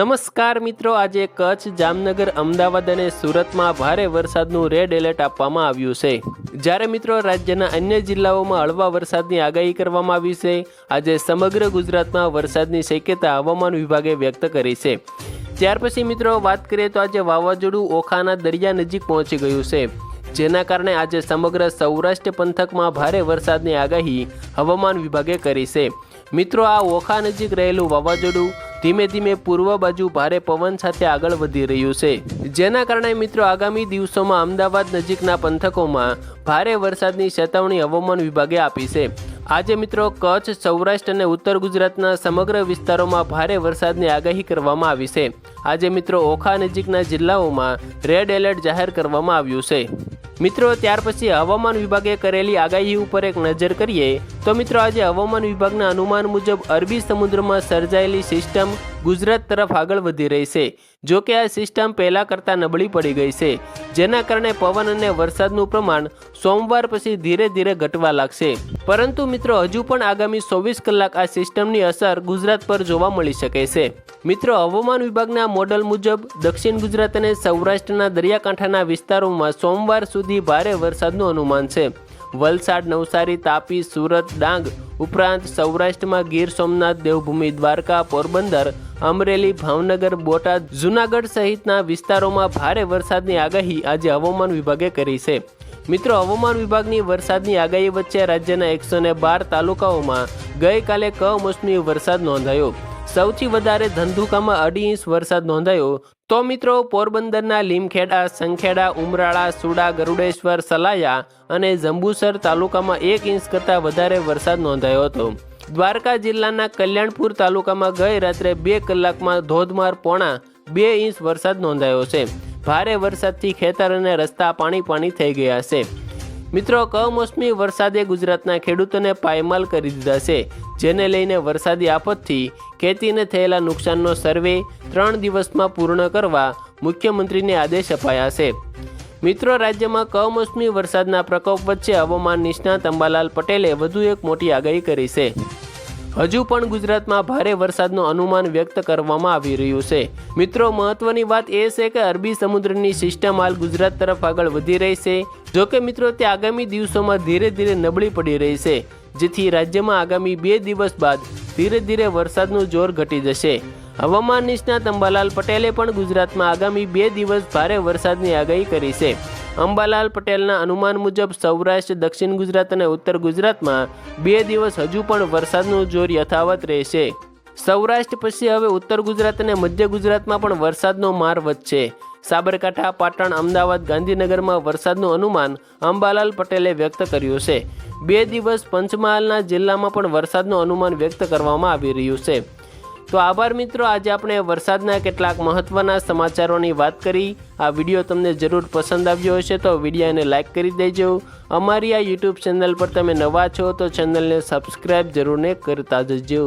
નમસ્કાર મિત્રો, આજે કચ્છ, જામનગર, અમદાવાદ અને સુરતમાં ભારે વરસાદનું રેડ એલર્ટ આપવામાં આવ્યું છે. જ્યારે મિત્રો રાજ્યના અન્ય જિલ્લાઓમાં હળવા વરસાદની આગાહી કરવામાં આવી છે. આજે સમગ્ર ગુજરાતમાં વરસાદની શક્યતા હવામાન વિભાગે વ્યક્ત કરી છે. ત્યાર પછી મિત્રો વાત કરીએ તો આજે વાવાઝોડું ઓખાના દરિયા નજીક પહોંચી ગયું છે, જેના કારણે આજે સમગ્ર સૌરાષ્ટ્ર પંથકમાં ભારે વરસાદની આગાહી હવામાન વિભાગે કરી છે. મિત્રો, આ ઓખા નજીક રહેલું વાવાઝોડું ધીમે ધીમે પૂર્વ બાજુ ભારે પવન સાથે આગળ વધી રહ્યું છે, જેના કારણે મિત્રો આગામી દિવસોમાં અમદાવાદ નજીકના પંથકોમાં ભારે વરસાદની ચેતવણી હવામાન વિભાગે આપી છે. આજે મિત્રો કચ્છ, સૌરાષ્ટ્ર અને ઉત્તર ગુજરાતના સમગ્ર વિસ્તારોમાં ભારે વરસાદની આગાહી કરવામાં આવી છે. આજે મિત્રો ઓખા નજીકના જિલ્લાઓમાં રેડ એલર્ટ જાહેર કરવામાં આવ્યું છે. મિત્રો, ત્યાર પછી હવામાન વિભાગે કરેલી આગાહી ઉપર એક નજર કરીએ તો મિત્રો આજે હવામાન વિભાગના અનુમાન મુજબ અરબી સમુદ્રમાં સર્જાયેલી સિસ્ટમ ગુજરાત તરફ આગળ વધી રહી છે. જો કે આ સિસ્ટમ પહેલાં કરતાં નબળી પડી ગઈ છે, જેના કારણે પવન અને વરસાદનું પ્રમાણ સોમવાર પછી ધીરે ધીરે ઘટવા લાગશે. પરંતુ મિત્રો હજુ પણ આગામી 24 કલાક આ સિસ્ટમની અસર ગુજરાત પર જોવા મળી શકે છે. મિત્રો, હવામાન વિભાગના મોડલ મુજબ દક્ષિણ ગુજરાત અને સૌરાષ્ટ્રના દરિયાકાંઠાના વિસ્તારોમાં સોમવાર સુધી ભારે વરસાદનું અનુમાન છે. વલસાડ, નવસારી, તાપી, સુરત, ડાંગ ઉપરાંત સૌરાષ્ટ્રમાં ગીર સોમનાથ, દેવભૂમિ દ્વારકા, પોરબંદર, અમરેલી, ભાવનગર, બોટાદ, જૂનાગઢ સહિતના વિસ્તારોમાં ભારે વરસાદની આગાહી આજે હવામાન વિભાગે કરી છે. મિત્રો, હવામાન વિભાગની વરસાદની આગાહી વચ્ચે રાજ્યના 112 તાલુકાઓમાં ગઈકાલે કમોસમી વરસાદ નોંધાયો. સૌથી વધારે ધંધુકામાં 2.5 ઇંચ વરસાદ નોંધાયો. તો મિત્રો પોરબંદરના લીમખેડા, સંખેડા, ઉમરાળા, સુડા, ગરુડેશ્વર, સલાયા અને જંબુસર તાલુકામાં 1 ઇંચ કરતાં વધારે વરસાદ નોંધાયો હતો. દ્વારકા જિલ્લાના કલ્યાણપુર તાલુકામાં ગઈ રાત્રે 2 કલાકમાં ધોધમાર પોણા 2 ઇંચ વરસાદ નોંધાયો છે. ભારે વરસાદથી ખેતર અને રસ્તા પાણી થઈ ગયા છે. મિત્રો, કમોસમી વરસાદે ગુજરાતના ખેડૂતોને પાયમાલ કરી દીધા છે, જેને લઈને વરસાદી આફતથી ખેતીને થયેલા નુકસાનનો સર્વે 3 દિવસમાં પૂર્ણ કરવા મુખ્યમંત્રીને આદેશ અપાયા છે. મિત્રો, રાજ્યમાં કમોસમી વરસાદના પ્રકોપ વચ્ચે હવામાન નિષ્ણાત અંબાલાલ પટેલે વધુ એક મોટી આગાહી કરી છે. હજુ પણ ગુજરાતમાં ભારે વરસાદનું અનુમાન વ્યક્ત કરવામાં આવી રહ્યું છે. મિત્રો, મહત્વની વાત એ છે કે અરબી સમુદ્રની સિસ્ટમ હાલ ગુજરાત તરફ આગળ વધી રહી છે. જોકે મિત્રો તે આગામી દિવસોમાં ધીરે ધીરે નબળી પડી રહી છે, જેથી રાજ્યમાં આગામી 2 દિવસ બાદ ધીરે ધીરે વરસાદનું જોર ઘટી જશે. હવામાન નિષ્ણાત અંબાલાલ પટેલે પણ ગુજરાતમાં આગામી 2 દિવસ ભારે વરસાદની આગાહી કરી છે. અંબાલાલ પટેલના અનુમાન મુજબ સૌરાષ્ટ્ર, દક્ષિણ ગુજરાત અને ઉત્તર ગુજરાતમાં 2 દિવસ હજુ પણ વરસાદનું જોર યથાવત રહેશે. સૌરાષ્ટ્ર પછી હવે ઉત્તર ગુજરાત અને મધ્ય ગુજરાતમાં પણ વરસાદનો માર વધશે. સાબરકાંઠા, પાટણ, અમદાવાદ, ગાંધીનગરમાં વરસાદનું અનુમાન અંબાલાલ પટેલે વ્યક્ત કર્યું છે. 2 દિવસ પંચમહાલના જિલ્લામાં પણ વરસાદનું અનુમાન વ્યક્ત કરવામાં આવી રહ્યું છે. તો આભાર મિત્રો, આજે આપણે વરસાદના કેટલાક મહત્વના સમાચારોની વાત કરી. આ વિડીયો તમને જરૂર પસંદ આવ્યો હશે તો વિડીયોને લાઇક કરી દેજો. અમારી આ યુટ્યુબ ચેનલ પર તમે નવા છો તો ચેનલને સબસ્ક્રાઈબ જરૂર કરતા જજો.